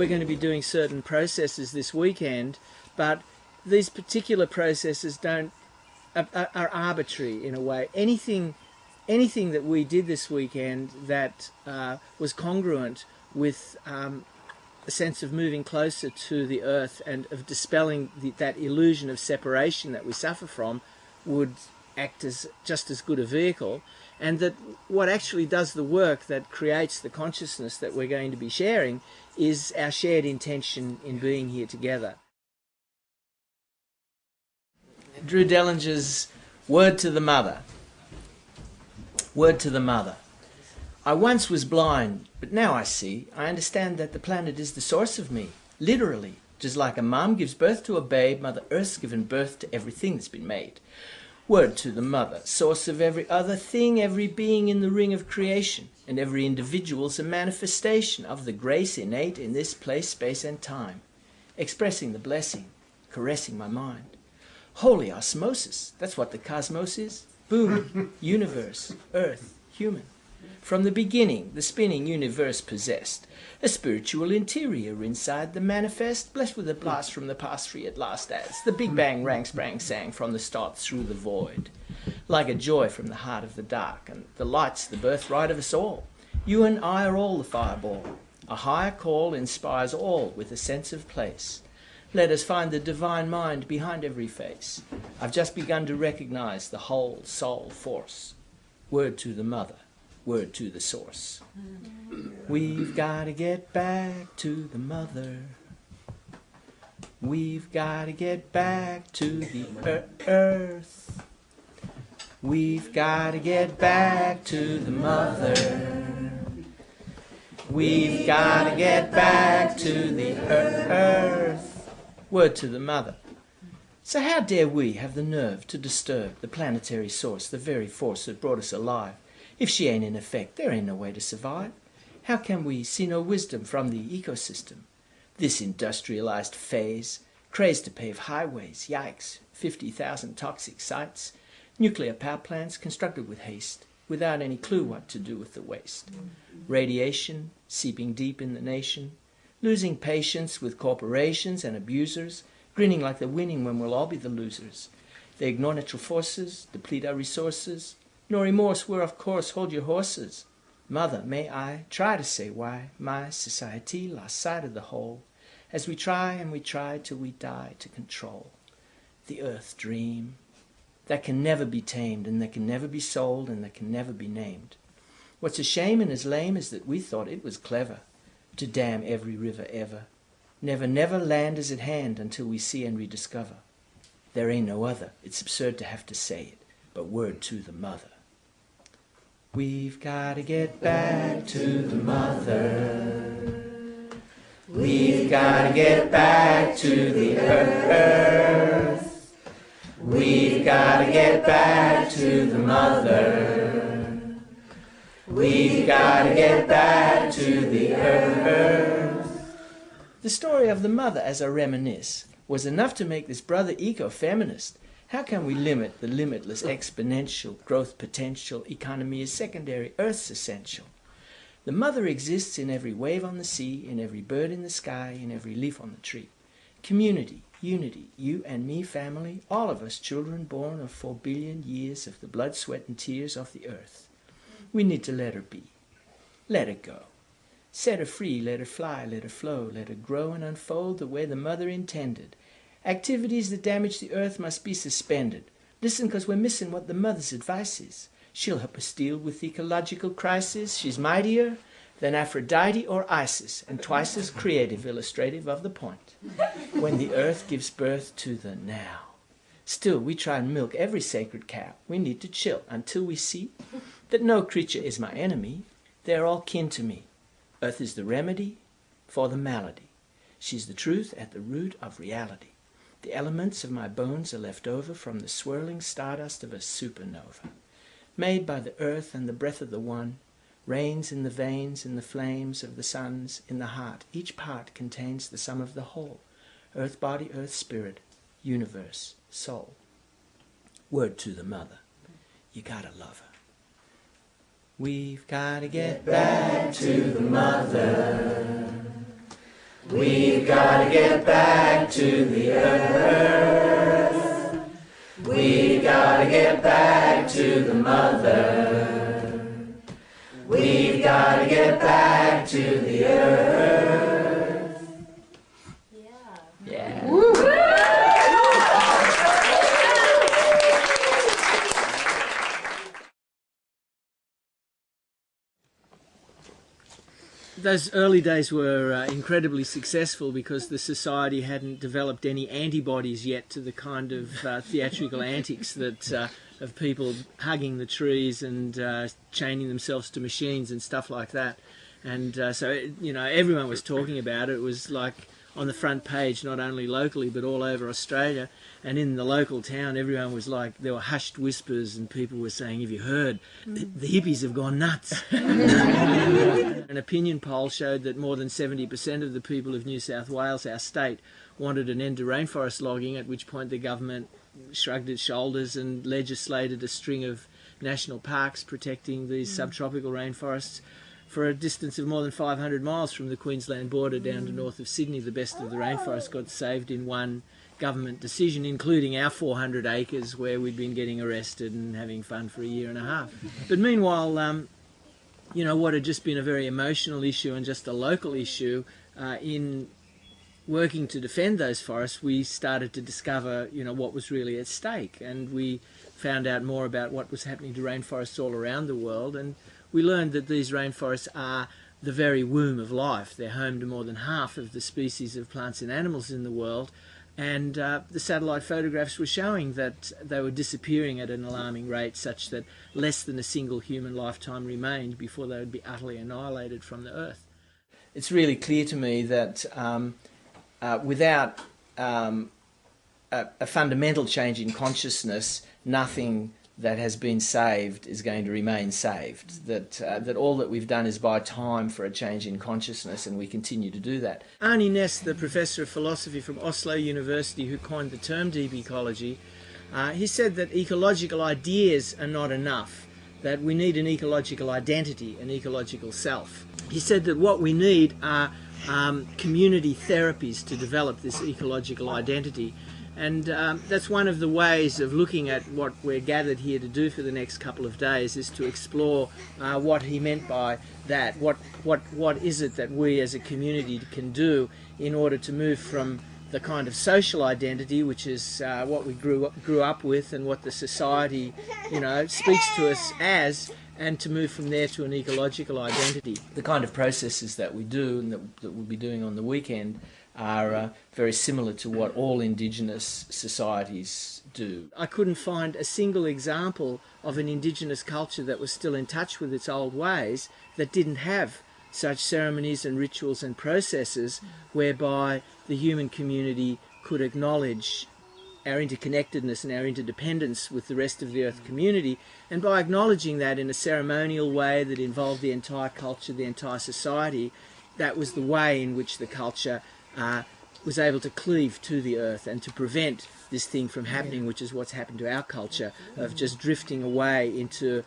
we're going to be doing certain processes this weekend, but these particular processes are arbitrary in a way. Anything that we did this weekend that was congruent with a sense of moving closer to the earth and of dispelling that illusion of separation that we suffer from would act as just as good a vehicle, and that what actually does the work that creates the consciousness that we're going to be sharing is our shared intention in being here together. Drew Dellinger's Word to the Mother. Word to the Mother. I once was blind, but now I see. I understand that the planet is the source of me, literally. Just like a mom gives birth to a babe, Mother Earth's given birth to everything that's been made. Word to the Mother, source of every other thing, every being in the ring of creation, and every individual's a manifestation of the grace innate in this place, space, and time, expressing the blessing, caressing my mind. Holy osmosis, that's what the cosmos is. Boom, universe, earth, human. From the beginning, the spinning universe possessed a spiritual interior inside the manifest, blessed with a blast from the past free at last as the Big Bang rang, sprang, sang from the start through the void. Like a joy from the heart of the dark, and the light's the birthright of us all. You and I are all the fireball. A higher call inspires all with a sense of place. Let us find the divine mind behind every face. I've just begun to recognize the whole soul force. Word to the Mother. Word to the source. We've got to get back to the mother. We've got to get back to the earth. We've got to get back to the mother. We've got to get back to the earth. Word to the Mother. So how dare we have the nerve to disturb the planetary source, the very force that brought us alive? If she ain't in effect, there ain't no way to survive. How can we see no wisdom from the ecosystem? This industrialized phase, crazed to pave highways, yikes, 50,000 toxic sites, nuclear power plants constructed with haste, without any clue what to do with the waste. Radiation seeping deep in the nation, losing patience with corporations and abusers, grinning like they're winning when we'll all be the losers. They ignore natural forces, deplete our resources. No remorse, we're of course, hold your horses. Mother, may I try to say why my society lost sight of the whole, as we try and we try till we die to control the earth dream that can never be tamed and that can never be sold and that can never be named. What's a shame and as lame is that we thought it was clever to dam every river ever. Never, never land is at hand until we see and rediscover. There ain't no other, it's absurd to have to say it, but word to the mother. We've got to get back to the mother. We've got to get back to the earth. We've got to get back to the mother. We've got to get back to the earth. The story of the mother, as I reminisce, was enough to make this brother eco-feminist. How can we limit the limitless exponential growth potential? Economy is secondary, Earth's essential. The mother exists in every wave on the sea, in every bird in the sky, in every leaf on the tree. Community, unity, you and me family, all of us children born of 4 billion years of the blood, sweat and tears of the earth. We need to let her be. Let her go. Set her free, let her fly, let her flow, let her grow and unfold the way the mother intended. Activities that damage the earth must be suspended. Listen, 'cause we're missing what the mother's advice is. She'll help us deal with ecological crisis. She's mightier than Aphrodite or Isis, and twice as creative, illustrative of the point. When the earth gives birth to the now. Still, we try and milk every sacred cow. We need to chill until we see that no creature is my enemy. They're all kin to me. Earth is the remedy for the malady. She's the truth at the root of reality. The elements of my bones are left over from the swirling stardust of a supernova. Made by the earth and the breath of the one, reigns in the veins, in the flames of the suns, in the heart. Each part contains the sum of the whole. Earth body, earth spirit, universe, soul. Word to the mother. You gotta love her. We've gotta get back to the mother. We've got to get back to the earth. We've got to get back to the mother. We've got to get back to the earth. Yeah. Woo. Those early days were incredibly successful because the society hadn't developed any antibodies yet to the kind of theatrical antics that of people hugging the trees and chaining themselves to machines and stuff like that. And so, you know, everyone was talking about it. It was like on the front page, not only locally but all over Australia. And in the local town, everyone was like, there were hushed whispers and people were saying, have you heard? The hippies have gone nuts. An opinion poll showed that more than 70% of the people of New South Wales, our state, wanted an end to rainforest logging, at which point the government shrugged its shoulders and legislated a string of national parks protecting these subtropical rainforests for a distance of more than 500 miles from the Queensland border down to north of Sydney. The best of the rainforest got saved in one government decision, including our 400 acres where we'd been getting arrested and having fun for a year and a half. But meanwhile, you know, what had just been a very emotional issue and just a local issue, in working to defend those forests, we started to discover, you know, what was really at stake, and we found out more about what was happening to rainforests all around the world, and we learned that these rainforests are the very womb of life. They're home to more than half of the species of plants and animals in the world, and the satellite photographs were showing that they were disappearing at an alarming rate, such that less than a single human lifetime remained before they would be utterly annihilated from the earth. It's really clear to me that without a fundamental change in consciousness, nothing that has been saved is going to remain saved. That all that we've done is buy time for a change in consciousness, and we continue to do that. Arnie Ness, the professor of philosophy from Oslo University who coined the term deep ecology, he said that ecological ideas are not enough, that we need an ecological identity, an ecological self. He said that what we need are community therapies to develop this ecological identity. And that's one of the ways of looking at what we're gathered here to do for the next couple of days, is to explore what he meant by that. What is it that we as a community can do in order to move from the kind of social identity, which is what we grew up with and what the society, you know, speaks to us as, and to move from there to an ecological identity. The kind of processes that we do and that we'll be doing on the weekend are very similar to what all Indigenous societies do. I couldn't find a single example of an Indigenous culture that was still in touch with its old ways that didn't have such ceremonies and rituals and processes whereby the human community could acknowledge our interconnectedness and our interdependence with the rest of the Earth community, and by acknowledging that in a ceremonial way that involved the entire culture, the entire society, that was the way in which the culture was able to cleave to the earth and to prevent this thing from happening, which is what's happened to our culture, of just drifting away into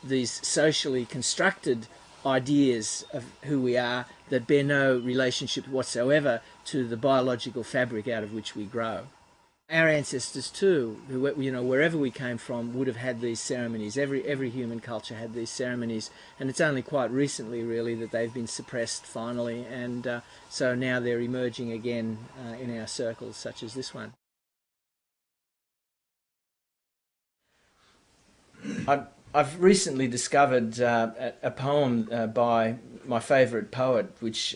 these socially constructed ideas of who we are that bear no relationship whatsoever to the biological fabric out of which we grow. Our ancestors too, who, you know, wherever we came from, would have had these ceremonies. Every human culture had these ceremonies, and it's only quite recently, really, that they've been suppressed finally, and so now they're emerging again in our circles, such as this one. I've recently discovered a poem by my favourite poet, which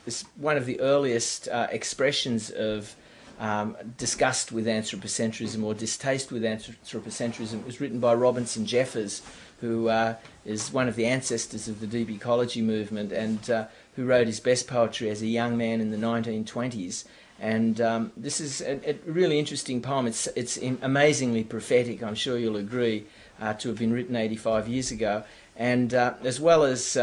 is one of the earliest expressions of disgust with anthropocentrism or distaste with anthropocentrism. It was written by Robinson Jeffers, who is one of the ancestors of the deep ecology movement, and who wrote his best poetry as a young man in the 1920s. And this is a really interesting poem. It's amazingly prophetic, I'm sure you'll agree, to have been written 85 years ago. And as well as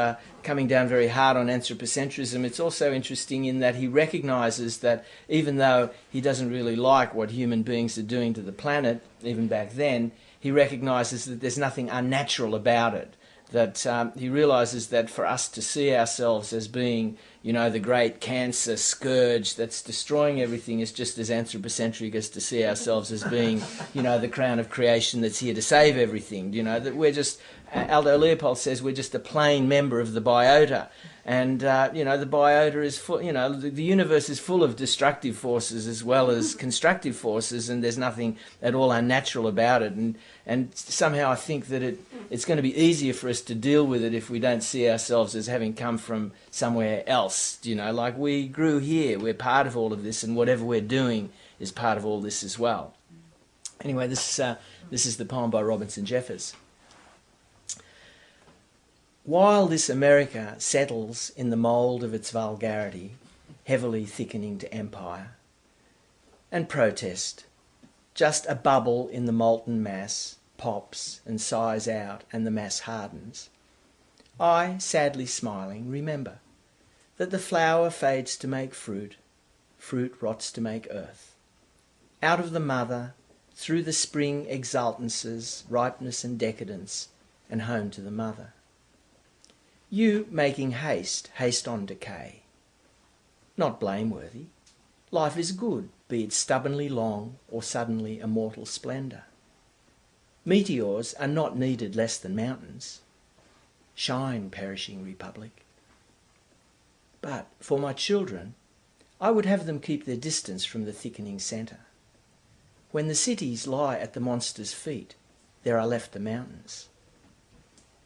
coming down very hard on anthropocentrism, it's also interesting in that he recognises that even though he doesn't really like what human beings are doing to the planet, even back then, he recognises that there's nothing unnatural about it, that he realises that for us to see ourselves as being, the great cancer scourge that's destroying everything is just as anthropocentric as to see ourselves as being, the crown of creation that's here to save everything. That we're just, Aldo Leopold says, we're just a plain member of the biota. And, the biota is full, the universe is full of destructive forces as well as constructive forces, and there's nothing at all unnatural about it. And somehow I think that it's going to be easier for us to deal with it if we don't see ourselves as having come from somewhere else. Like we grew here, we're part of all of this, and whatever we're doing is part of all this as well. Anyway, this is the poem by Robinson Jeffers. While this America settles in the mould of its vulgarity, heavily thickening to empire, and protest, just a bubble in the molten mass, pops and sighs out and the mass hardens, I, sadly smiling, remember that the flower fades to make fruit, fruit rots to make earth. Out of the mother, through the spring exultances, ripeness and decadence, and home to the mother. You making haste on decay. Not blameworthy. Life is good, be it stubbornly long or suddenly immortal splendour. Meteors are not needed less than mountains. Shine, perishing republic. But for my children, I would have them keep their distance from the thickening centre. When the cities lie at the monster's feet, there are left the mountains.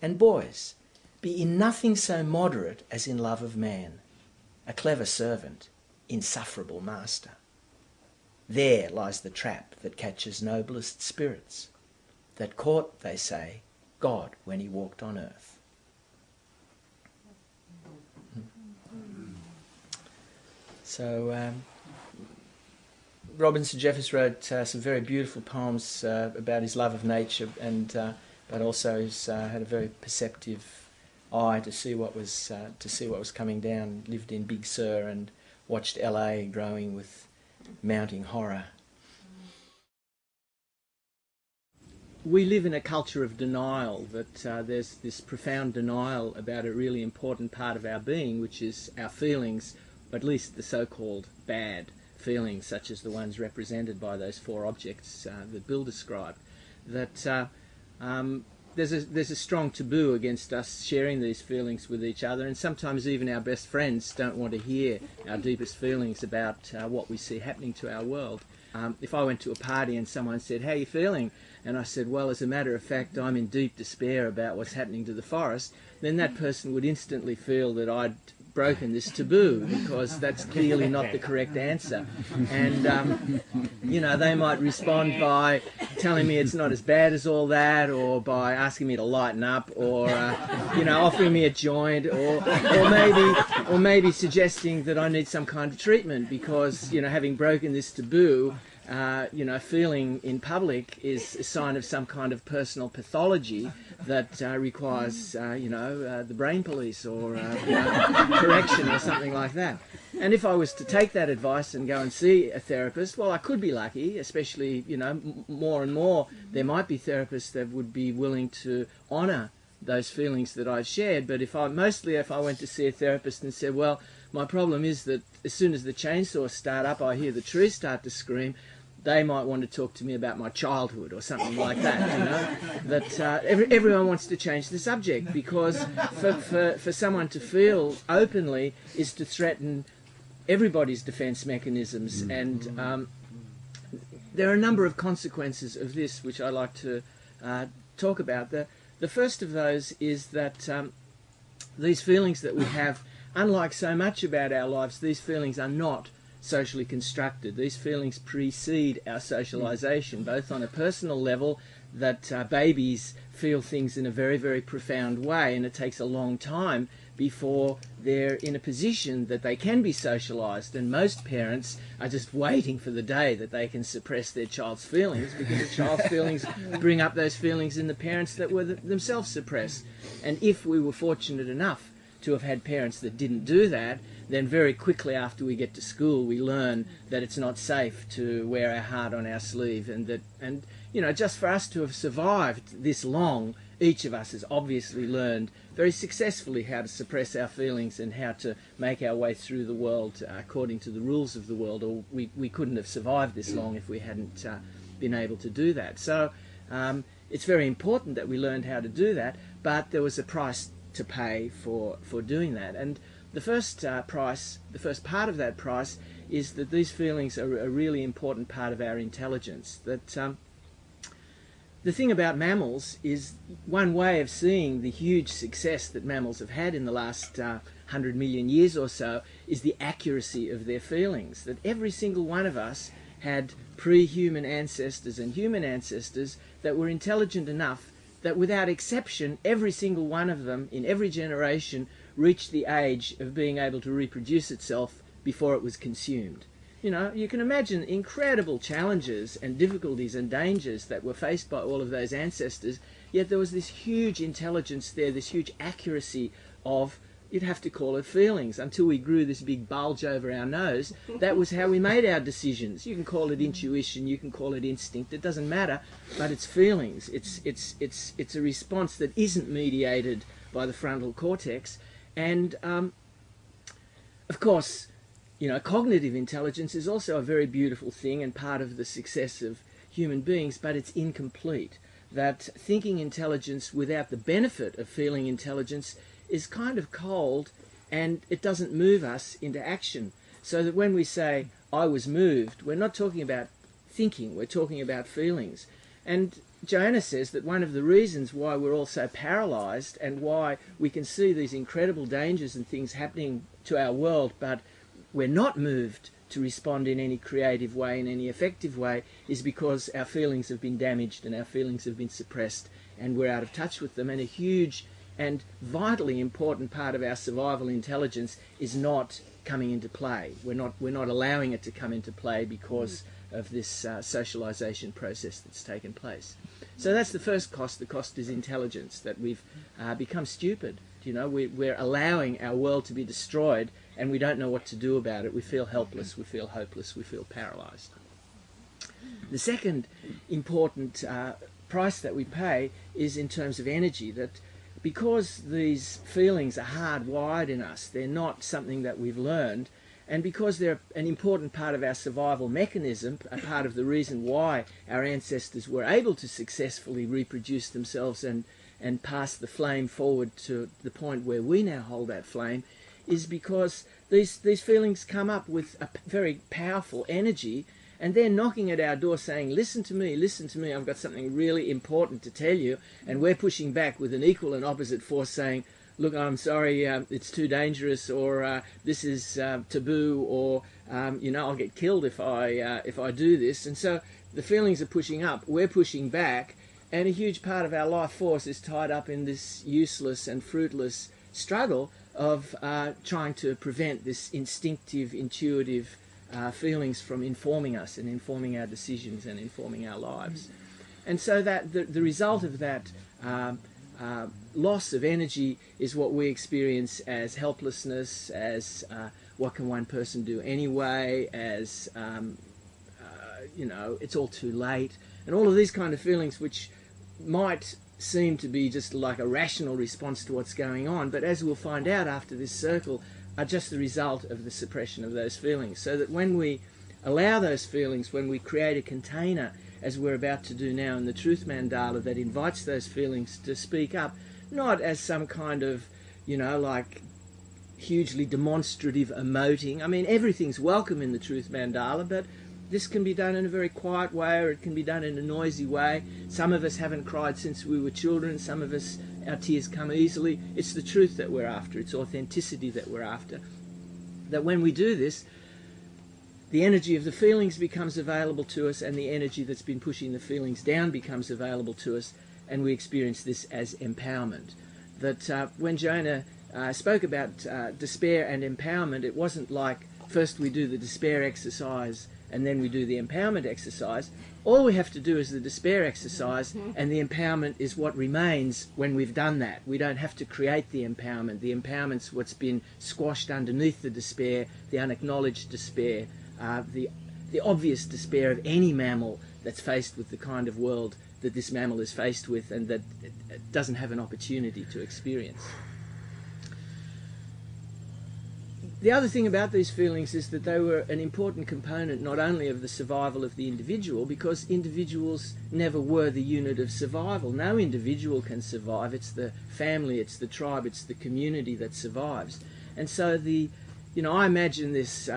And boys, be in nothing so moderate as in love of man, a clever servant, insufferable master. There lies the trap that catches noblest spirits, that caught, they say, God when he walked on earth. So Robinson Jeffers wrote some very beautiful poems about his love of nature, and but also he's had a very perceptive eye to see what was coming down. Lived in Big Sur and watched LA growing with mounting horror. We live in a culture of denial, that there's this profound denial about a really important part of our being, which is our feelings, at least the so-called bad feelings, such as the ones represented by those four objects that Bill described. That there's a strong taboo against us sharing these feelings with each other, and sometimes even our best friends don't want to hear our deepest feelings about what we see happening to our world. If I went to a party and someone said, "How are you feeling?" and I said, "Well, as a matter of fact, I'm in deep despair about what's happening to the forest," then that person would instantly feel that I'd broken this taboo, because that's clearly not the correct answer. And they might respond by telling me it's not as bad as all that, or by asking me to lighten up, or offering me a joint, or maybe suggesting that I need some kind of treatment, because having broken this taboo, feeling in public is a sign of some kind of personal pathology that requires, the brain police or correction or something like that. And if I was to take that advice and go and see a therapist, well, I could be lucky, especially, more and more there might be therapists that would be willing to honour those feelings that I've shared. But if I went to see a therapist and said, well, my problem is that as soon as the chainsaws start up, I hear the trees start to scream, they might want to talk to me about my childhood or something like that, that everyone wants to change the subject, because for someone to feel openly is to threaten everybody's defence mechanisms. And there are a number of consequences of this which I like to talk about. The first of those is that these feelings that we have, unlike so much about our lives, these feelings are not socially constructed. These feelings precede our socialization, both on a personal level, that babies feel things in a very, very profound way, and it takes a long time before they're in a position that they can be socialized, and most parents are just waiting for the day that they can suppress their child's feelings, because the child's feelings bring up those feelings in the parents that were themselves suppressed. And if we were fortunate enough to have had parents that didn't do that, then very quickly after we get to school we learn that it's not safe to wear our heart on our sleeve, and just for us to have survived this long each of us has obviously learned very successfully how to suppress our feelings and how to make our way through the world according to the rules of the world, or we couldn't have survived this long if we hadn't been able to do that. So it's very important that we learned how to do that, but there was a price to pay for doing that. And the first part of that price is that these feelings are a really important part of our intelligence. That the thing about mammals is, one way of seeing the huge success that mammals have had in the last 100 million years or so is the accuracy of their feelings. That every single one of us had pre-human ancestors and human ancestors that were intelligent enough that without exception every single one of them in every generation reached the age of being able to reproduce itself before it was consumed. You know, you can imagine incredible challenges and difficulties and dangers that were faced by all of those ancestors, yet there was this huge intelligence there, this huge accuracy of, you'd have to call it feelings. Until we grew this big bulge over our nose, that was how we made our decisions. You can call it intuition, you can call it instinct, it doesn't matter, but it's feelings. It's a response that isn't mediated by the frontal cortex. And of course, you know, cognitive intelligence is also a very beautiful thing and part of the success of human beings, but it's incomplete. That thinking intelligence without the benefit of feeling intelligence is kind of cold, and it doesn't move us into action. So that when we say, I was moved, we're not talking about thinking, we're talking about feelings. And Joanna says that one of the reasons why we're all so paralyzed and why we can see these incredible dangers and things happening to our world, but we're not moved to respond in any creative way, in any effective way, is because our feelings have been damaged and our feelings have been suppressed and we're out of touch with them. And a huge and vitally important part of our survival intelligence is not coming into play. We're not allowing it to come into play because of this socialization process that's taken place. So that's the first cost. The cost is intelligence, that we've become stupid. You know, we're allowing our world to be destroyed and we don't know what to do about it. We feel helpless, we feel hopeless, we feel paralyzed. The second important price that we pay is in terms of energy, that because these feelings are hardwired in us, they're not something that we've learned, and because they're an important part of our survival mechanism, a part of the reason why our ancestors were able to successfully reproduce themselves and pass the flame forward to the point where we now hold that flame, is because these feelings come up with a very powerful energy, and they're knocking at our door saying, listen to me, I've got something really important to tell you. And we're pushing back with an equal and opposite force saying, look, I'm sorry, it's too dangerous, or this is taboo, or you know, I'll get killed if I do this. And so the feelings are pushing up, we're pushing back, and a huge part of our life force is tied up in this useless and fruitless struggle of trying to prevent this instinctive, intuitive feelings from informing us and informing our decisions and informing our lives. And so that the result of that loss of energy is what we experience as helplessness, as what can one person do anyway, as you know, it's all too late, and all of these kind of feelings which might seem to be just like a rational response to what's going on, but as we'll find out after this circle, are just the result of the suppression of those feelings. So that when we allow those feelings, when we create a container, as we're about to do now in the Truth Mandala, that invites those feelings to speak up, not as some kind of, you know, like hugely demonstrative emoting. I mean, everything's welcome in the Truth Mandala, but this can be done in a very quiet way, or it can be done in a noisy way. Some of us haven't cried since we were children. Some of us, our tears come easily. It's the truth that we're after. It's authenticity that we're after. That when we do this, the energy of the feelings becomes available to us, and the energy that's been pushing the feelings down becomes available to us, and we experience this as empowerment. That when Jonah spoke about despair and empowerment, it wasn't like first we do the despair exercise and then we do the empowerment exercise. All we have to do is the despair exercise, and the empowerment is what remains when we've done that. We don't have to create the empowerment. The empowerment's what's been squashed underneath the despair, the unacknowledged despair, the obvious despair of any mammal that's faced with the kind of world that this mammal is faced with and that it doesn't have an opportunity to experience. The other thing about these feelings is that they were an important component not only of the survival of the individual, because individuals never were the unit of survival. No individual can survive. It's the family, it's the tribe, it's the community that survives. And so I imagine this,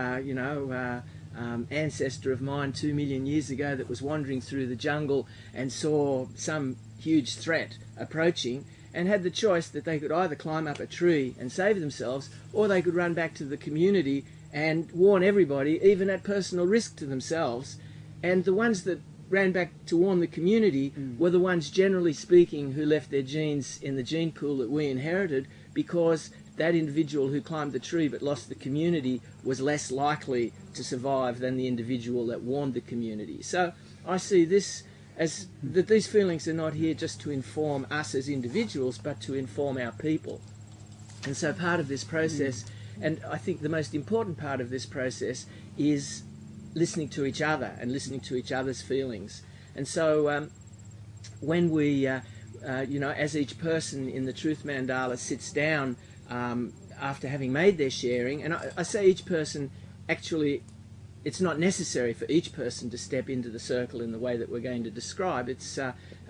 ancestor of mine 2 million years ago that was wandering through the jungle and saw some huge threat approaching, and had the choice that they could either climb up a tree and save themselves, or they could run back to the community and warn everybody, even at personal risk to themselves. And the ones that ran back to warn the community were the ones, generally speaking, who left their genes in the gene pool that we inherited, because that individual who climbed the tree but lost the community was less likely to survive than the individual that warned the community. So I see this as that these feelings are not here just to inform us as individuals, but to inform our people. And so part of this process, and I think the most important part of this process, is listening to each other and listening to each other's feelings. And so when we, as each person in the Truth Mandala sits down after having made their sharing, and I say each person, actually it's not necessary for each person to step into the circle in the way that we're going to describe. It's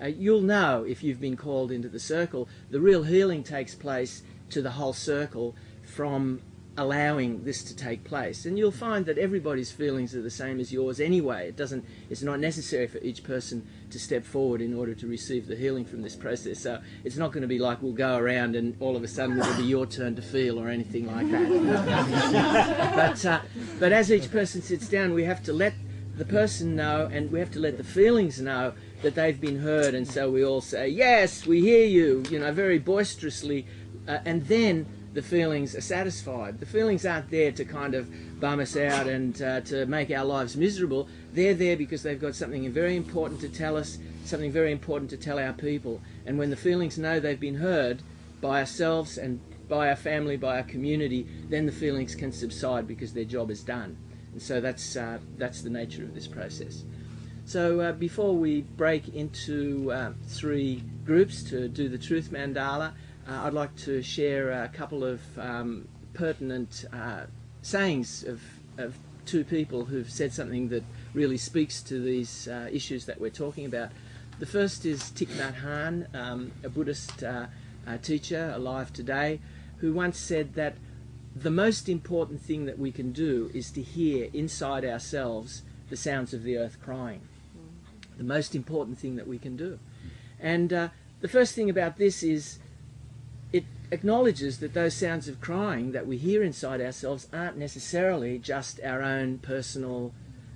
you'll know if you've been called into the circle. The real healing takes place to the whole circle from allowing this to take place, and you'll find that everybody's feelings are the same as yours anyway. It's not necessary for each person to step forward in order to receive the healing from this process. So it's not going to be like we'll go around and all of a sudden it'll be your turn to feel or anything like that. But as each person sits down, we have to let the person know, and we have to let the feelings know that they've been heard. And so we all say, yes, we hear you, very boisterously, and then the feelings are satisfied. The feelings aren't there to kind of bum us out and to make our lives miserable. They're there because they've got something very important to tell us, something very important to tell our people. And when the feelings know they've been heard by ourselves and by our family, by our community, then the feelings can subside because their job is done. And so that's the nature of this process. So before we break into 3 groups to do the Truth Mandala, I'd like to share a couple of pertinent sayings of 2 people who've said something that really speaks to these issues that we're talking about. The first is Thich Nhat Hanh, a Buddhist teacher alive today, who once said that the most important thing that we can do is to hear inside ourselves the sounds of the earth crying. The most important thing that we can do. And the first thing about this is it acknowledges that those sounds of crying that we hear inside ourselves aren't necessarily just our own personal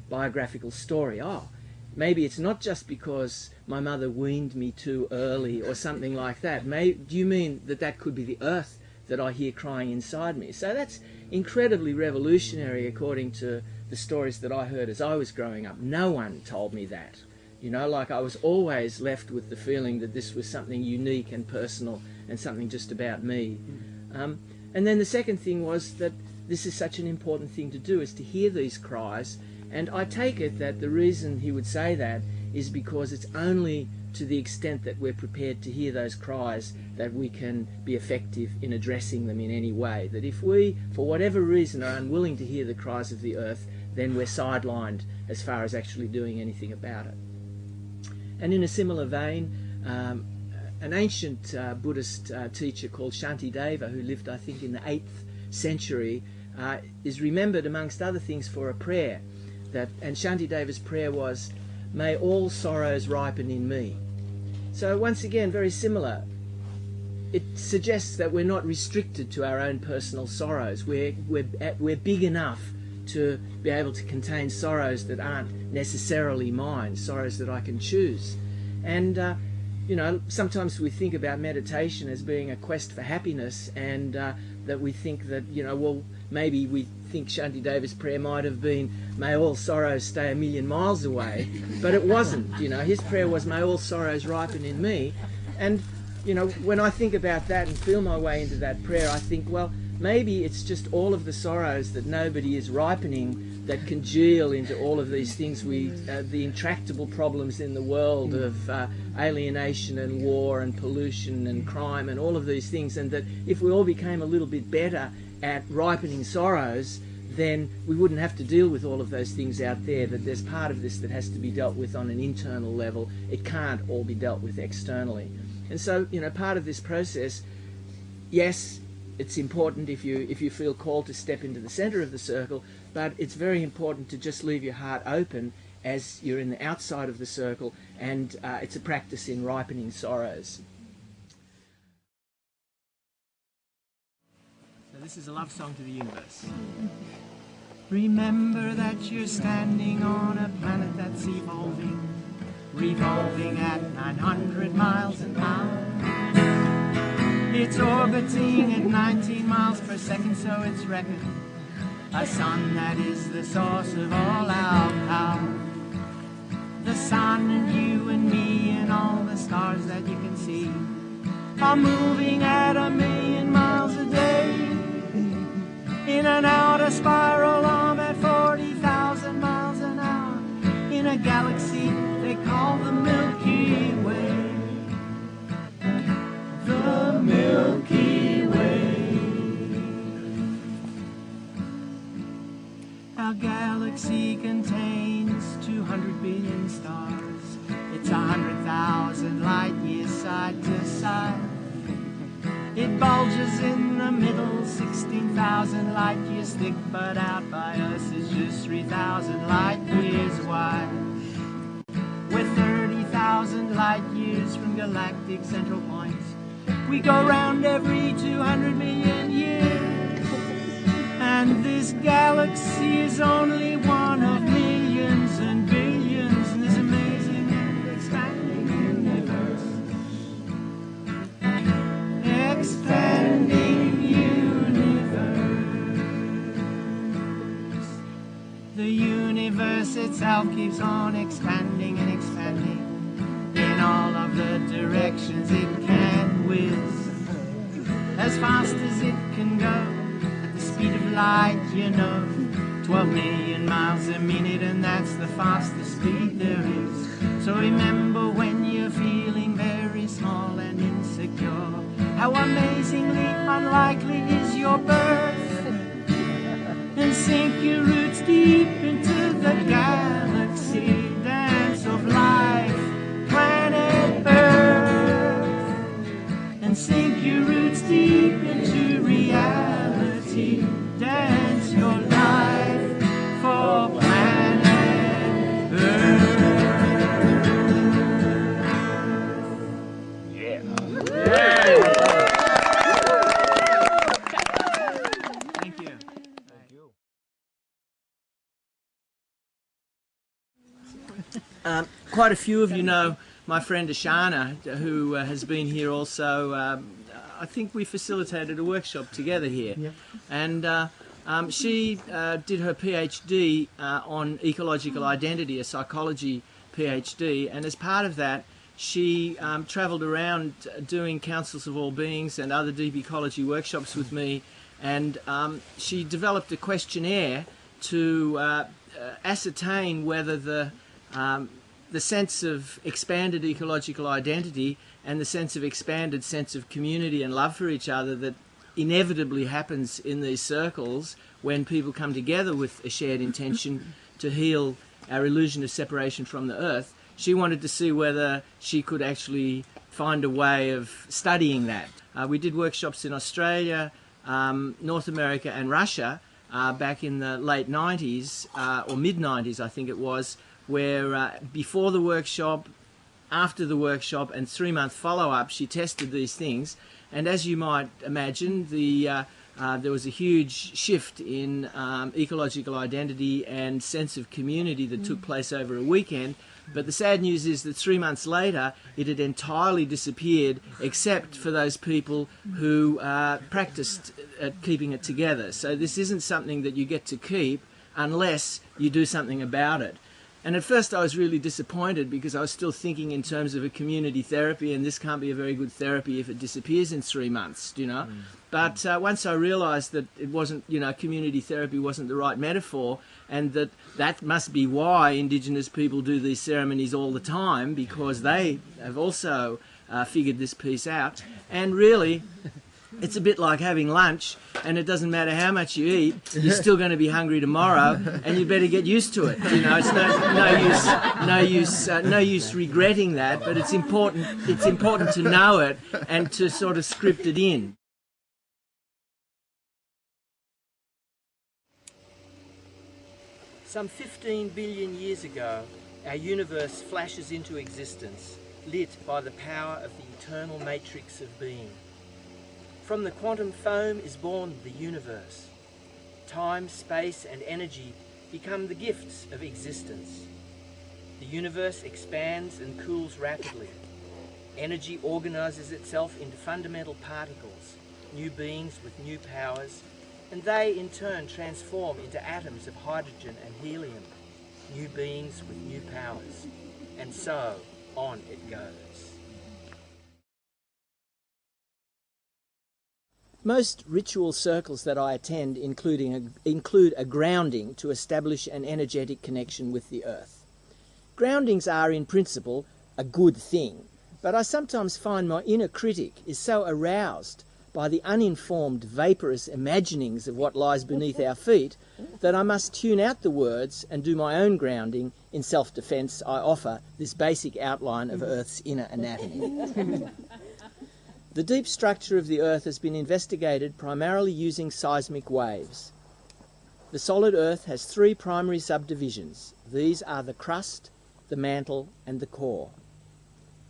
biographical story. Oh, maybe it's not just because my mother weaned me too early or something like that. Do you mean that could be the earth that I hear crying inside me? So that's incredibly revolutionary according to the stories that I heard as I was growing up. No one told me that. I was always left with the feeling that this was something unique and personal and something just about me. And then the second thing was that this is such an important thing to do, is to hear these cries. And I take it that the reason he would say that is because it's only to the extent that we're prepared to hear those cries that we can be effective in addressing them in any way. That if we, for whatever reason, are unwilling to hear the cries of the earth, then we're sidelined as far as actually doing anything about it. And in a similar vein, an ancient Buddhist teacher called Shantideva, who lived, I think, in the 8th century, is remembered, amongst other things, for a prayer. And Shantideva's prayer was, "May all sorrows ripen in me." So once again, very similar. It suggests that we're not restricted to our own personal sorrows. We're big enough to be able to contain sorrows that aren't necessarily mine, sorrows that I can choose. And sometimes we think about meditation as being a quest for happiness, and that we think that, maybe we think Shantideva's prayer might have been, "May all sorrows stay 1,000,000 miles away," but it wasn't. His prayer was, "May all sorrows ripen in me." And when I think about that and feel my way into that prayer, I think, well, maybe it's just all of the sorrows that nobody is ripening that congeal into all of these things, the intractable problems in the world of alienation and war and pollution and crime and all of these things, and that if we all became a little bit better at ripening sorrows, then we wouldn't have to deal with all of those things out there, that there's part of this that has to be dealt with on an internal level. It can't all be dealt with externally. And so, you know, part of this process, yes, it's important if you feel called to step into the center of the circle, but it's very important to just leave your heart open as you're in the outside of the circle, and it's a practice in ripening sorrows. So this is a love song to the universe. Remember that you're standing on a planet that's evolving, revolving at 900 miles an hour. It's orbiting at 19 miles per second, so it's reckoned a sun that is the source of all our power. The sun and you and me and all the stars that you can see are moving at 1,000,000 miles a day in an outer spiral arm at 40,000 miles an hour in a galaxy they call the Milky Way. The Milky Way. Our galaxy contains 200 billion stars. It's 100,000 light years side to side. It bulges in the middle, 16,000 light years thick, but out by us is just 3,000 light years wide. We're 30,000 light years from galactic central points. We go round every 200 million years, and this galaxy is only one of millions and billions in this amazing and expanding universe. Expanding universe. The universe itself keeps on expanding and expanding in all of the directions it can whiz, as fast as it can go, at the speed of light, you know, 12 million miles a minute, and that's the fastest speed there is. So remember when you're feeling very small and insecure, how amazingly unlikely is your birth, and sink your roots deep into the galaxy dance of life, planet Earth, and sink your roots deep into reality, dance your life for planet Earth. Yeah. Thank you. Thank you. Quite a few of you know my friend Ashana, who has been here also. I think we facilitated a workshop together here. Yeah. And she did her PhD on ecological identity, a psychology PhD, and as part of that she travelled around doing councils of all beings and other deep ecology workshops with me, and she developed a questionnaire to ascertain whether the sense of expanded ecological identity and the sense of expanded sense of community and love for each other that inevitably happens in these circles when people come together with a shared intention to heal our illusion of separation from the earth. She wanted to see whether she could actually find a way of studying that. We did workshops in Australia, North America and Russia back in the late 90s, or mid-90s I think it was, where before the workshop, after the workshop and 3-month follow-up she tested these things, and as you might imagine there was a huge shift in ecological identity and sense of community that took place over a weekend. But the sad news is that 3 months later it had entirely disappeared, except for those people who practiced at keeping it together. So this isn't something that you get to keep unless you do something about it. And at first I was really disappointed because I was still thinking in terms of a community therapy, and this can't be a very good therapy if it disappears in 3 months, you know. But once I realised that it wasn't, you know, community therapy wasn't the right metaphor, and that must be why Indigenous people do these ceremonies all the time, because they have also figured this piece out. And really, it's a bit like having lunch, and it doesn't matter how much you eat, you're still going to be hungry tomorrow, and you better get used to it. You know, it's no use regretting that, but it's important to know it and to sort of script it in. Some 15 billion years ago, our universe flashes into existence, lit by the power of the eternal matrix of being. From the quantum foam is born the universe. Time, space, and energy become the gifts of existence. The universe expands and cools rapidly. Energy organizes itself into fundamental particles, new beings with new powers, and they in turn transform into atoms of hydrogen and helium, new beings with new powers. And so on it goes. Most ritual circles that I attend include a grounding to establish an energetic connection with the earth. Groundings are, in principle, a good thing, but I sometimes find my inner critic is so aroused by the uninformed, vaporous imaginings of what lies beneath our feet that I must tune out the words and do my own grounding. In self-defence, I offer this basic outline of Earth's inner anatomy. The deep structure of the Earth has been investigated primarily using seismic waves. The solid Earth has 3 primary subdivisions. These are the crust, the mantle, and the core.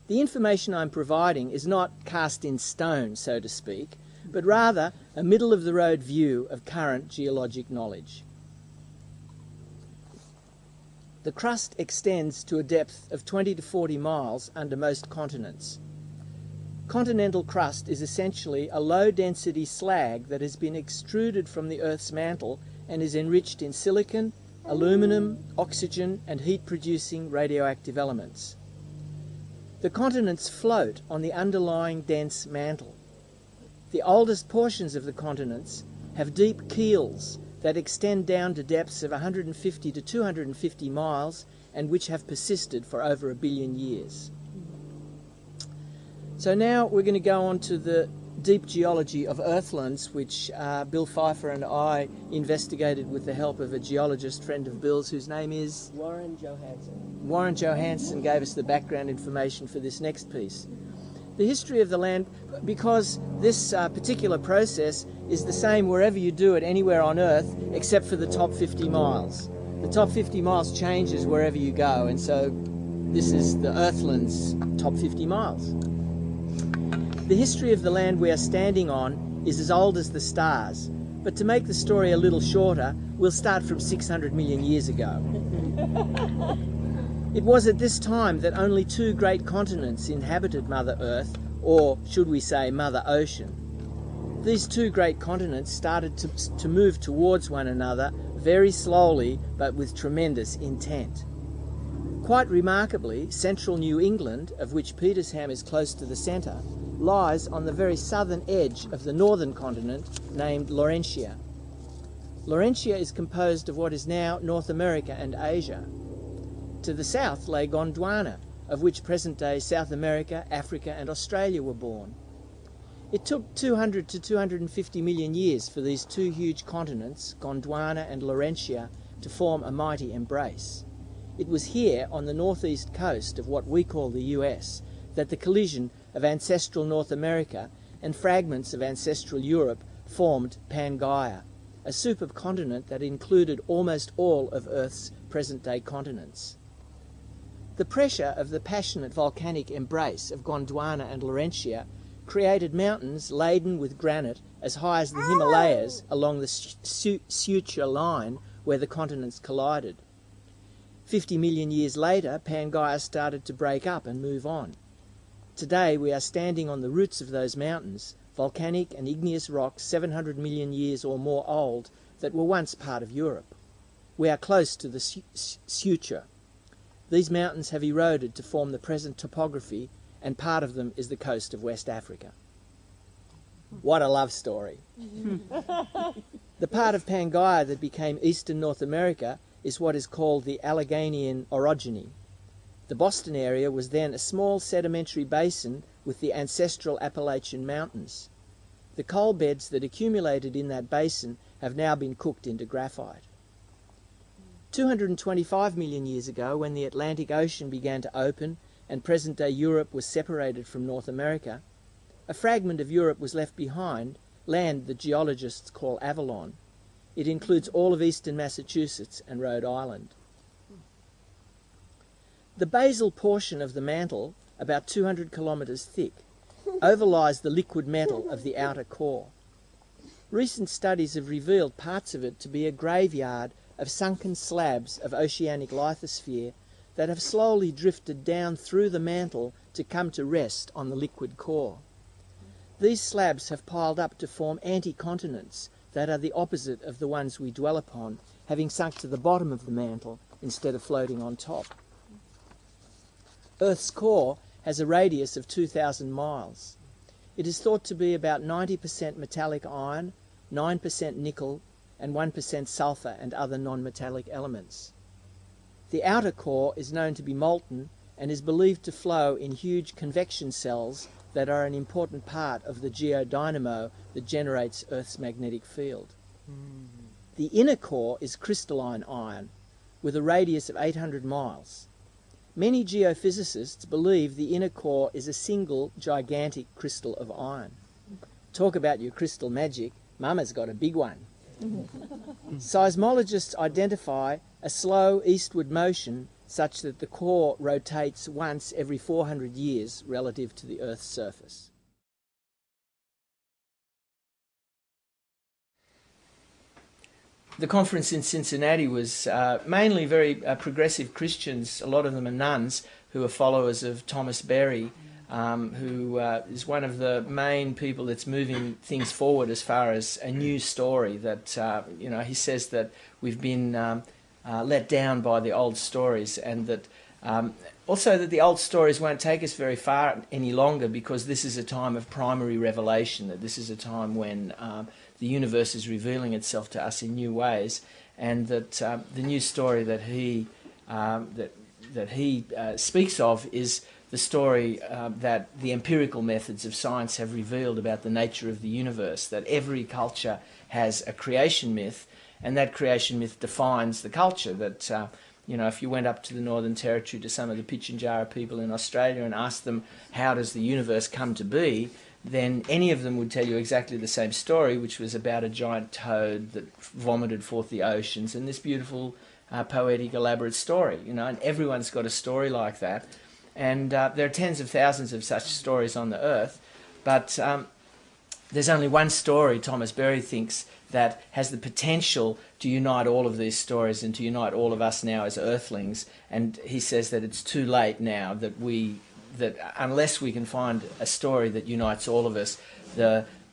The information I'm providing is not cast in stone, so to speak, but rather a middle-of-the-road view of current geologic knowledge. The crust extends to a depth of 20 to 40 miles under most continents. Continental crust is essentially a low-density slag that has been extruded from the Earth's mantle and is enriched in silicon, aluminum, oxygen, and heat-producing radioactive elements. The continents float on the underlying dense mantle. The oldest portions of the continents have deep keels that extend down to depths of 150 to 250 miles and which have persisted for over 1 billion years. So now we're going to go on to the deep geology of earthlands, which Bill Pfeiffer and I investigated with the help of a geologist friend of Bill's whose name is? Warren Johansson. Warren Johansson gave us the background information for this next piece. The history of the land, because this particular process is the same wherever you do it, anywhere on Earth, except for the top 50 miles. The top 50 miles changes wherever you go, and so this is the Earthland's top 50 miles. The history of the land we are standing on is as old as the stars, but to make the story a little shorter, we'll start from 600 million years ago. It was at this time that only 2 great continents inhabited Mother Earth, or should we say Mother Ocean. These 2 great continents started to move towards one another very slowly but with tremendous intent. Quite remarkably, central New England, of which Petersham is close to the centre, lies on the very southern edge of the northern continent named Laurentia. Laurentia is composed of what is now North America and Asia. To the south lay Gondwana, of which present-day South America, Africa and Australia were born. It took 200 to 250 million years for these 2 huge continents, Gondwana and Laurentia, to form a mighty embrace. It was here on the northeast coast of what we call the US that the collision of ancestral North America and fragments of ancestral Europe formed Pangaea, a supercontinent that included almost all of Earth's present-day continents. The pressure of the passionate volcanic embrace of Gondwana and Laurentia created mountains laden with granite as high as the Himalayas along the suture line where the continents collided. 50 million years later, Pangaea started to break up and move on. Today we are standing on the roots of those mountains, volcanic and igneous rocks 700 million years or more old that were once part of Europe. We are close to the suture. These mountains have eroded to form the present topography, and part of them is the coast of West Africa. What a love story. The part of Pangaea that became eastern North America is what is called the Alleghenian orogeny. The Boston area was then a small sedimentary basin with the ancestral Appalachian Mountains. The coal beds that accumulated in that basin have now been cooked into graphite. 225 million years ago, when the Atlantic Ocean began to open and present-day Europe was separated from North America, a fragment of Europe was left behind, land that geologists call Avalon. It includes all of eastern Massachusetts and Rhode Island. The basal portion of the mantle, about 200 kilometres thick, overlies the liquid metal of the outer core. Recent studies have revealed parts of it to be a graveyard of sunken slabs of oceanic lithosphere that have slowly drifted down through the mantle to come to rest on the liquid core. These slabs have piled up to form anticontinents that are the opposite of the ones we dwell upon, having sunk to the bottom of the mantle instead of floating on top. Earth's core has a radius of 2,000 miles. It is thought to be about 90% metallic iron, 9% nickel, and 1% sulfur and other non-metallic elements. The outer core is known to be molten and is believed to flow in huge convection cells that are an important part of the geodynamo that generates Earth's magnetic field. The inner core is crystalline iron, with a radius of 800 miles. Many geophysicists believe the inner core is a single gigantic crystal of iron. Talk about your crystal magic, Mama's got a big one. Seismologists identify a slow eastward motion such that the core rotates once every 400 years relative to the Earth's surface. The conference in Cincinnati was mainly very progressive Christians. A lot of them are nuns who are followers of Thomas Berry, who is one of the main people that's moving things forward as far as a new story that, he says that we've been let down by the old stories, and that also that the old stories won't take us very far any longer, because this is a time of primary revelation, that this is a time when the universe is revealing itself to us in new ways, and that the new story that he speaks of is the story that the empirical methods of science have revealed about the nature of the universe, that every culture has a creation myth, and that creation myth defines the culture. That, if you went up to the Northern Territory to some of the Pitjantjatjara people in Australia and asked them, how does the universe come to be, then any of them would tell you exactly the same story, which was about a giant toad that vomited forth the oceans, and this beautiful, poetic, elaborate story, and everyone's got a story like that. And there are tens of thousands of such stories on the earth, but there's only one story, Thomas Berry thinks, that has the potential to unite all of these stories and to unite all of us now as earthlings. And he says that it's too late now, that unless we can find a story that unites all of us,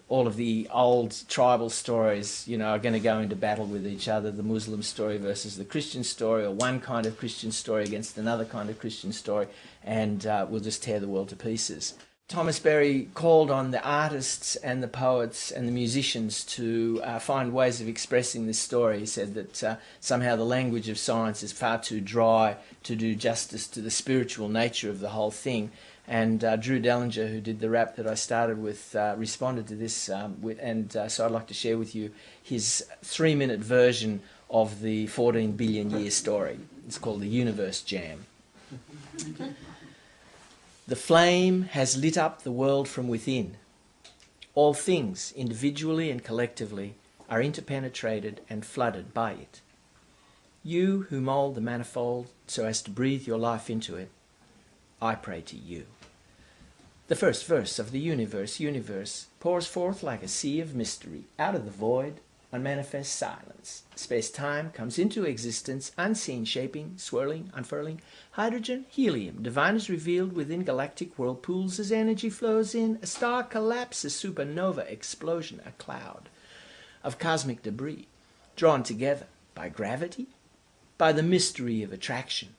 all of the old tribal stories, are going to go into battle with each other, the Muslim story versus the Christian story, or one kind of Christian story against another kind of Christian story, and we'll just tear the world to pieces. Thomas Berry called on the artists and the poets and the musicians to find ways of expressing this story. He said that somehow the language of science is far too dry to do justice to the spiritual nature of the whole thing. And Drew Dellinger, who did the rap that I started with, responded to this, so I'd like to share with you his 3-minute version of the 14 billion year story. It's called the Universe Jam. The flame has lit up the world from within. All things, individually and collectively, are interpenetrated and flooded by it. You who mould the manifold so as to breathe your life into it, I pray to you. The first verse of the universe pours forth like a sea of mystery out of the void, unmanifest silence. Space-time comes into existence, unseen, shaping, swirling, unfurling. Hydrogen, helium, divine is revealed within galactic whirlpools as energy flows in. A star collapses, supernova explosion, a cloud of cosmic debris, drawn together by gravity, by the mystery of attraction,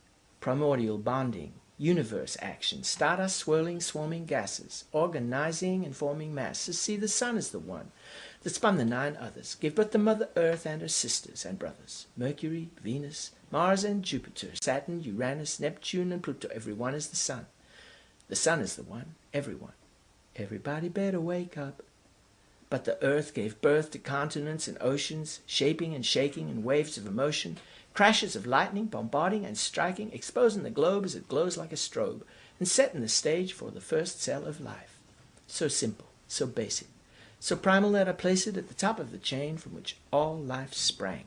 primordial bonding, universe action, stardust swirling, swarming gases, organizing and forming masses. See, the sun is the one that spun the 9 others, gave birth to Mother Earth and her sisters and brothers, Mercury, Venus, Mars and Jupiter, Saturn, Uranus, Neptune and Pluto. Everyone is the sun. The sun is the one, everyone. Everybody better wake up. But the earth gave birth to continents and oceans, shaping and shaking in waves of emotion, crashes of lightning bombarding and striking, exposing the globe as it glows like a strobe, and setting the stage for the first cell of life. So simple, so basic, so primal that I place it at the top of the chain from which all life sprang.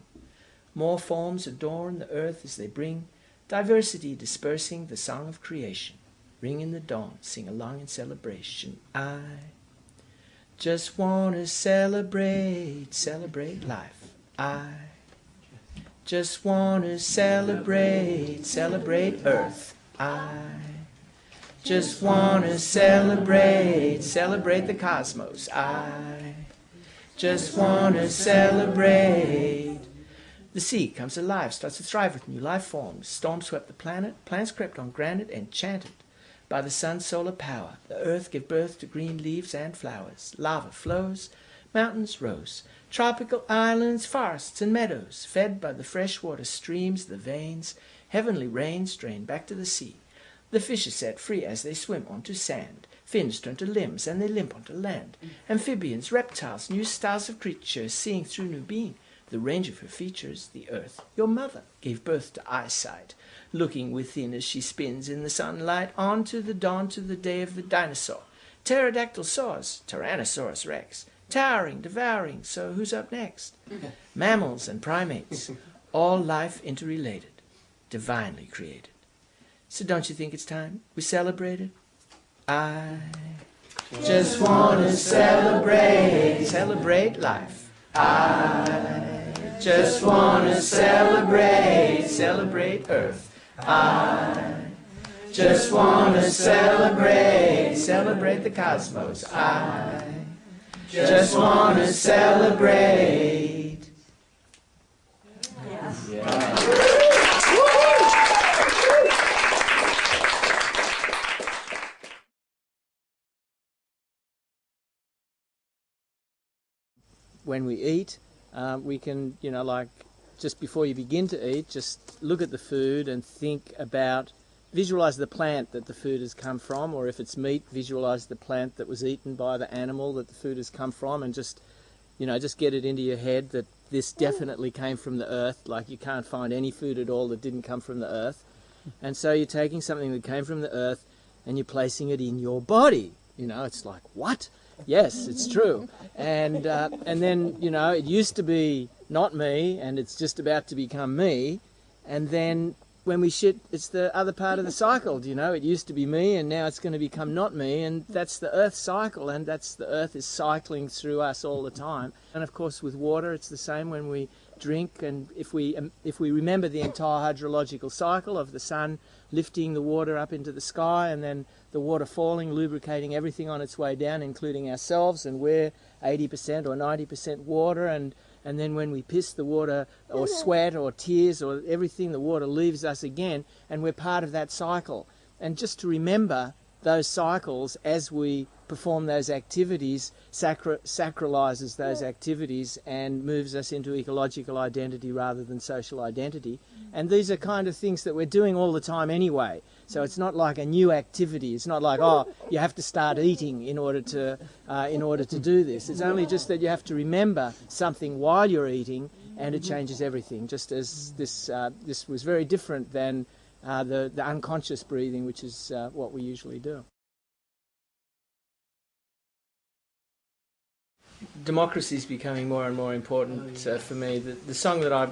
More forms adorn the earth as they bring diversity dispersing the song of creation. Ring in the dawn, sing along in celebration. I just want to celebrate, celebrate life. I just want to celebrate, celebrate earth. I just want to celebrate, celebrate the cosmos. I just want to celebrate. The sea comes alive, starts to thrive with new life forms. Storms swept the planet, plants crept on granite, enchanted by the sun's solar power. The earth gave birth to green leaves and flowers. Lava flows, mountains rose, tropical islands, forests and meadows, fed by the freshwater streams, the veins, heavenly rains drain back to the sea. The fish are set free as they swim onto sand. Fins turn to limbs and they limp onto land. Amphibians, reptiles, new styles of creatures, seeing through new being. The range of her features, the earth, your mother, gave birth to eyesight, looking within as she spins in the sunlight, on to the dawn, to the day of the dinosaur. Pterodactyl saws, Tyrannosaurus rex, towering, devouring, so who's up next? Mammals and primates, all life interrelated, divinely created. So don't you think it's time we celebrated? I just want to celebrate, celebrate life. I just want to celebrate, celebrate earth. I just want to celebrate, celebrate the cosmos. I just want to celebrate. Yeah. When we eat, we can, like just before you begin to eat, just look at the food and think about, visualize the plant that the food has come from, or if it's meat, visualize the plant that was eaten by the animal that the food has come from, and just get it into your head that this definitely came from the earth. Like, you can't find any food at all that didn't come from the earth. And so you're taking something that came from the earth and you're placing it in your body. It's like, what? Yes, it's true. And then, it used to be not me, and it's just about to become me. And then when we shit, it's the other part of the cycle. It used to be me, and now it's going to become not me. And that's the Earth cycle, and that's the Earth is cycling through us all the time. And of course, with water, it's the same when we drink. And if we remember the entire hydrological cycle of the sun lifting the water up into the sky, and then the water falling, lubricating everything on its way down, including ourselves, and we're 80% or 90% water, and then when we piss, the water, or sweat, or tears, or everything, the water leaves us again, and we're part of that cycle. And just to remember those cycles as we perform those activities sacralizes those activities and moves us into ecological identity rather than social identity. And these are kind of things that we're doing all the time anyway. So it's not like a new activity. It's not like, oh, you have to start eating in order to do this. It's only just that you have to remember something while you're eating, and it changes everything. Just as this was very different than the unconscious breathing, which is what we usually do. Democracy is becoming more and more important for me. The song that I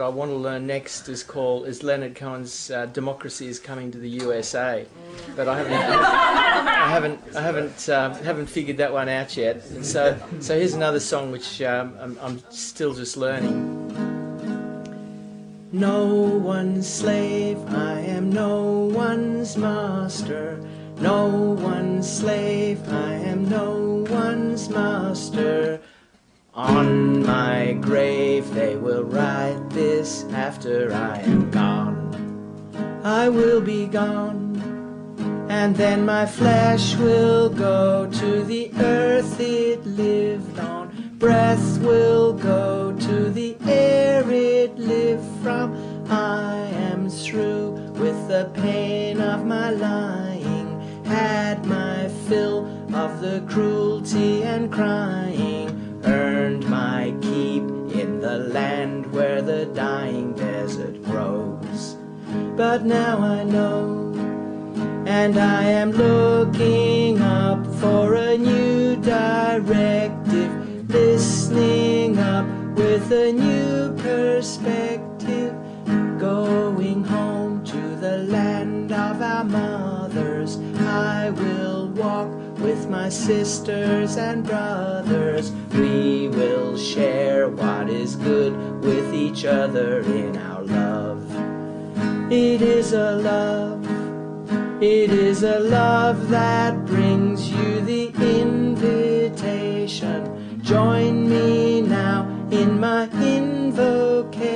want to learn next is Leonard Cohen's "Democracy is Coming to the USA," but I haven't figured that one out yet. And so here's another song which I'm still just learning. No one's slave, I am no one's master. No one's slave, I am no one's master. On my grave they will write this after I am gone. I will be gone, and then my flesh will go to the earth it lived on. Breath will go to the air it lived from. I am through with the pain of my lying, had my fill of the cruelty and crying, earned my keep in the land where the dying desert grows. But now I know, and I am looking up for a new directive, listening up with a new perspective, going home to the land of our mothers. I will walk with my sisters and brothers. We will share what is good with each other in our love. It is a love, it is a love that brings you the invitation. Join me now in my invocation.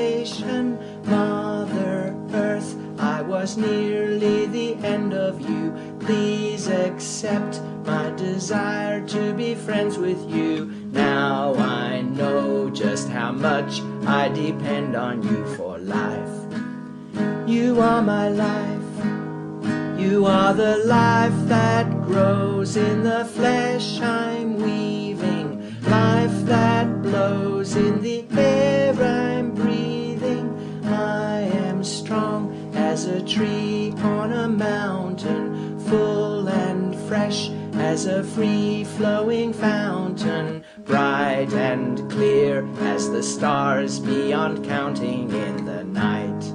Mother Earth, I was nearly the end of you. Please accept my desire to be friends with you. Now I know just how much I depend on you for life. You are my life. You are the life that grows in the flesh I'm weaving, life that blows in the air I'm breathing. I am strong as a tree on a mountain, full and fresh as a free-flowing fountain, bright and clear as the stars beyond counting in the night.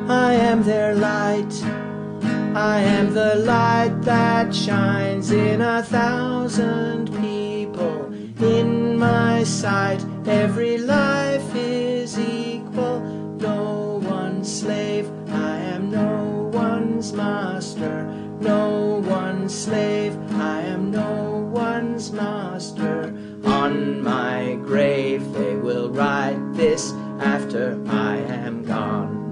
I am their light. I am the light that shines in 1,000 people. In my sight, every life is equal. No one's slave, I am no one's master. No one's slave, I am no one's master. On my grave they will write this after I am gone.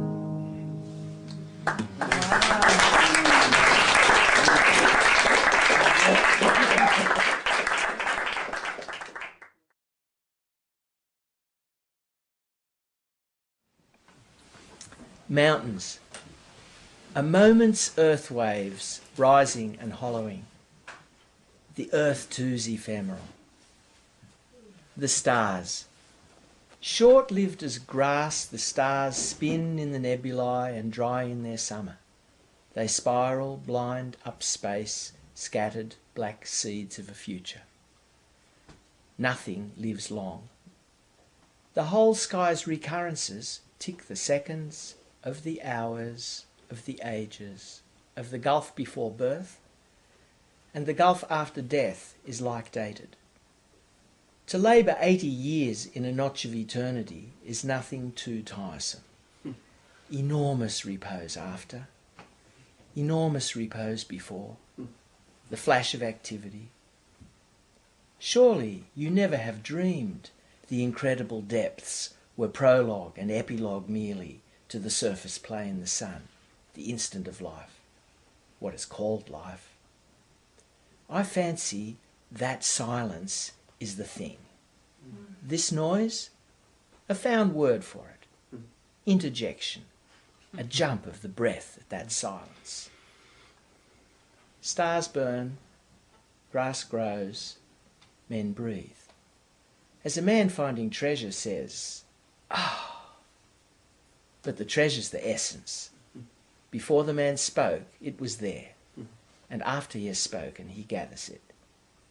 Mountains. A moment's earth waves rising and hollowing. The earth too's ephemeral. The stars. Short-lived as grass, the stars spin in the nebulae and dry in their summer. They spiral blind up space, scattered black seeds of a future. Nothing lives long. The whole sky's recurrences tick the seconds of the hours, of the ages, of the gulf before birth, and the gulf after death is like dated. To labour 80 years in a notch of eternity is nothing too tiresome. Enormous repose after, enormous repose before, the flash of activity. Surely you never have dreamed the incredible depths were prologue and epilogue merely to the surface play in the sun, the instant of life, what is called life. I fancy that silence is the thing. This noise, a found word for it. Interjection, a jump of the breath at that silence. Stars burn, grass grows, men breathe. As a man finding treasure says, "Ah," but the treasure's the essence. Before the man spoke, it was there. And after he has spoken, he gathers it.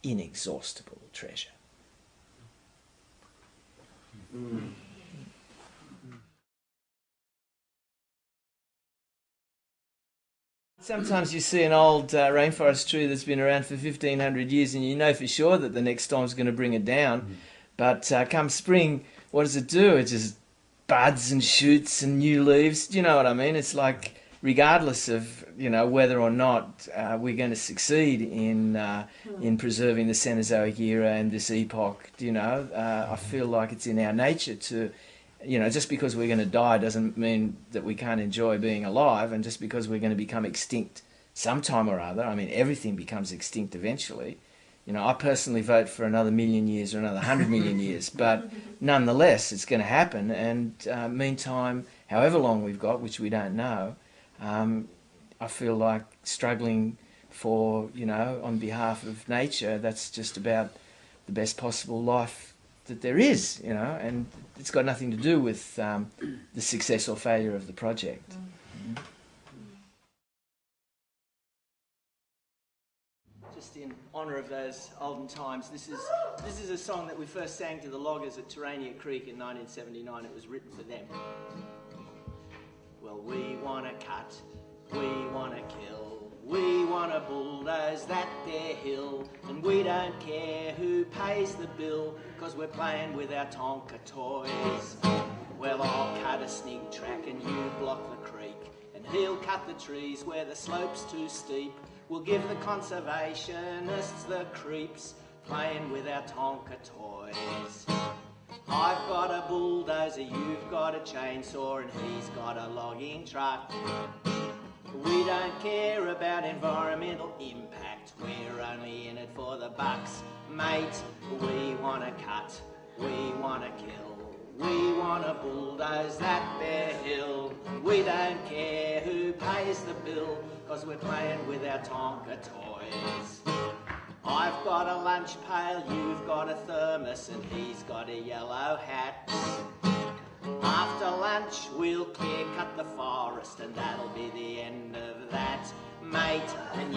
Inexhaustible treasure. Sometimes you see an old rainforest tree that's been around for 1,500 years and you know for sure that the next storm's going to bring it down. But come spring, what does it do? It just buds and shoots and new leaves. Do you know what I mean? It's like, regardless of whether or not we're going to succeed in preserving the Cenozoic era and this epoch, I feel like it's in our nature to You know, just because we're going to die doesn't mean that we can't enjoy being alive, and just because we're going to become extinct sometime or other, I mean, everything becomes extinct eventually. You know, I personally vote for another 1,000,000 years or another 100 million years, but nonetheless, it's going to happen. And meantime, however long we've got, which we don't know, I feel like struggling for, you know, on behalf of nature, that's just about the best possible life that there is, you know, and it's got nothing to do with the success or failure of the project. Mm-hmm. Just in honour of those olden times, this is a song that we first sang to the loggers at Terania Creek in 1979. It was written for them. Well, we want to cut, we want to kill, we want to bulldoze that there hill, and we don't care who pays the bill, 'cause we're playing with our Tonka toys. Well, I'll cut a snig track and you block the creek, and he'll cut the trees where the slope's too steep. We'll give the conservationists the creeps, playing with our Tonka toys. I've got a bulldozer, you've got a chainsaw, and he's got a logging truck. We don't care about environmental impact, we're only in it for the bucks. Mate, we want to cut, we want to kill, we want to bulldoze that bare hill. We don't care who pays the bill, 'cause we're playing with our Tonka toys. I've got a lunch pail, you've got a thermos, and he's got a yellow hat. After lunch we'll clear cut the forest, and that'll be the end of that, mate. And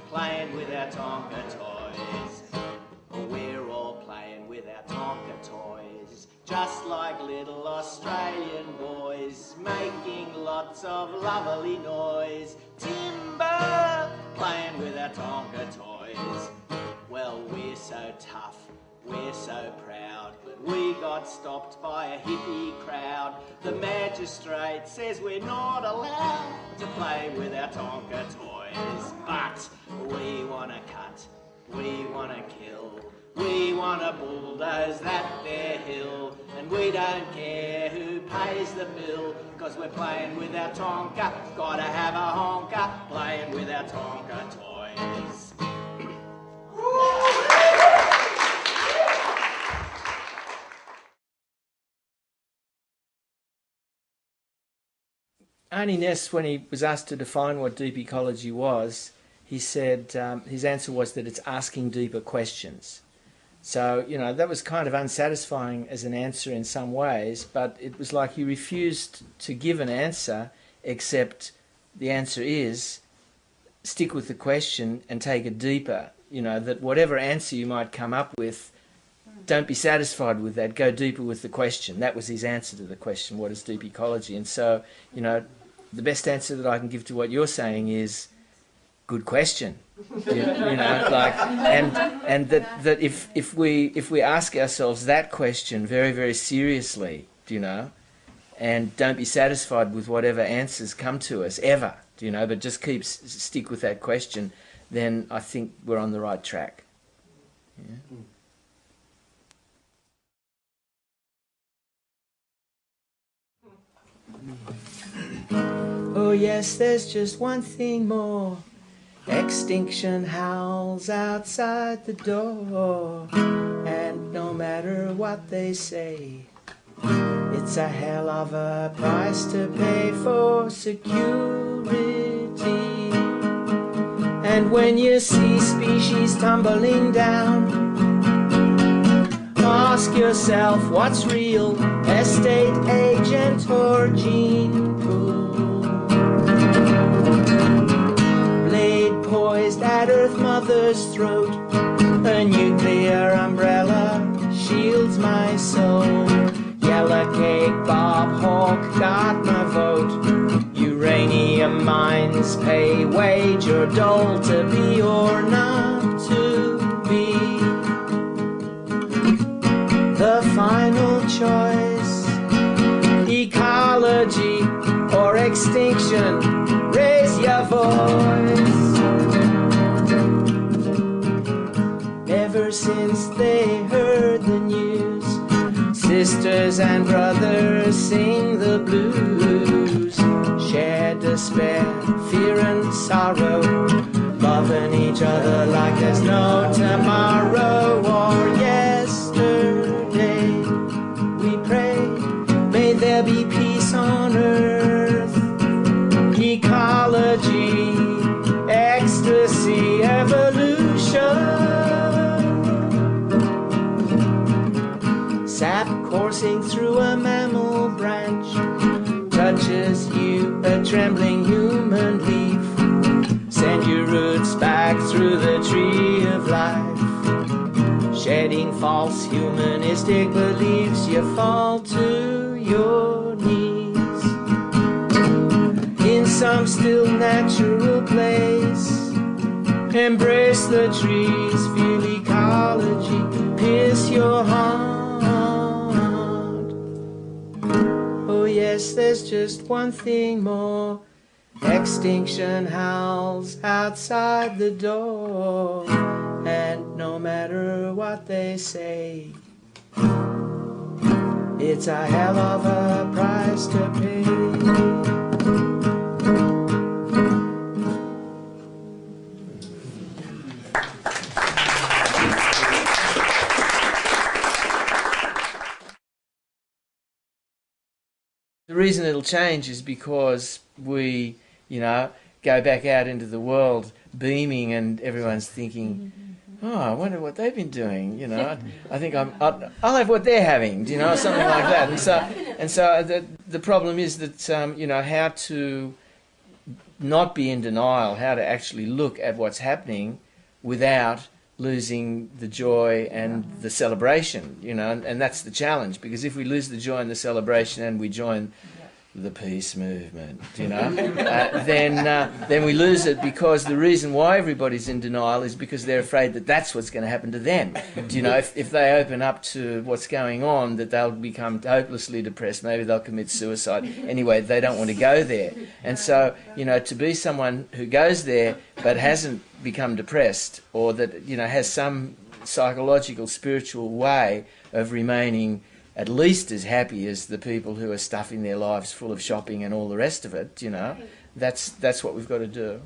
playing with our Tonka toys. We're all playing with our Tonka toys, just like little Australian boys, making lots of lovely noise. Timber, playing with our Tonka toys. Well, we're so tough, we're so proud, but we got stopped by a hippie crowd. The magistrate says we're not allowed to play with our Tonka toys. But we want to cut, we want to kill, we want to bulldoze that there hill, and we don't care who pays the bill, 'cause we're playing with our Tonka. Gotta have a honker, playing with our Tonka toys. Arnie Ness, when he was asked to define what deep ecology was, he said his answer was that it's asking deeper questions. So, you know, that was kind of unsatisfying as an answer in some ways, but it was like he refused to give an answer, except the answer is stick with the question and take it deeper. You know, that whatever answer you might come up with, don't be satisfied with that, go deeper with the question. That was his answer to the question, what is deep ecology? And so, you know, the best answer that I can give to what you're saying is, good question. You know, like, and that if we ask ourselves that question very, very seriously, you know, and don't be satisfied with whatever answers come to us ever, you know, but just stick with that question, then I think we're on the right track. Yeah. Oh yes, there's just one thing more. Extinction howls outside the door, and no matter what they say, it's a hell of a price to pay for security. And when you see species tumbling down, ask yourself what's real, estate agent or gene pool. Blade poised at Earth Mother's throat, a nuclear umbrella shields my soul. Yellow cake, Bob Hawke got my vote. Uranium mines pay wage or dole to be or not to be. The final choice, ecology or extinction, raise your voice. since they heard the news. Sisters and brothers sing the blues, share despair, fear and sorrow, loving each other like there's no tomorrow or yesterday. We pray, may there be peace on earth, ecology, ecstasy, evolution. Sap coursing through a mammal branch touches you, a trembling human leaf. Send your roots back through the tree of life. Shedding false humanistic beliefs, you fall to your knees. In some still natural place, embrace the trees, feel ecology, pierce your heart. Oh yes, there's just one thing more. Extinction howls outside the door, and no matter what they say, it's a hell of a price to pay. The reason it'll change is because we, go back out into the world beaming, and everyone's thinking, oh, I wonder what they've been doing. I think I'll have what they're having, something like that. And so the problem is that how to not be in denial, how to actually look at what's happening without losing the joy and the celebration, and that's the challenge, because if we lose the joy and the celebration and we join the peace movement, then we lose it, because the reason why everybody's in denial is because they're afraid that that's what's going to happen to them. If they open up to what's going on, that they'll become hopelessly depressed, maybe they'll commit suicide. Anyway, they don't want to go there. And so, to be someone who goes there but hasn't become depressed, or that, has some psychological, spiritual way of remaining at least as happy as the people who are stuffing their lives full of shopping and all the rest of it, that's what we've got to do.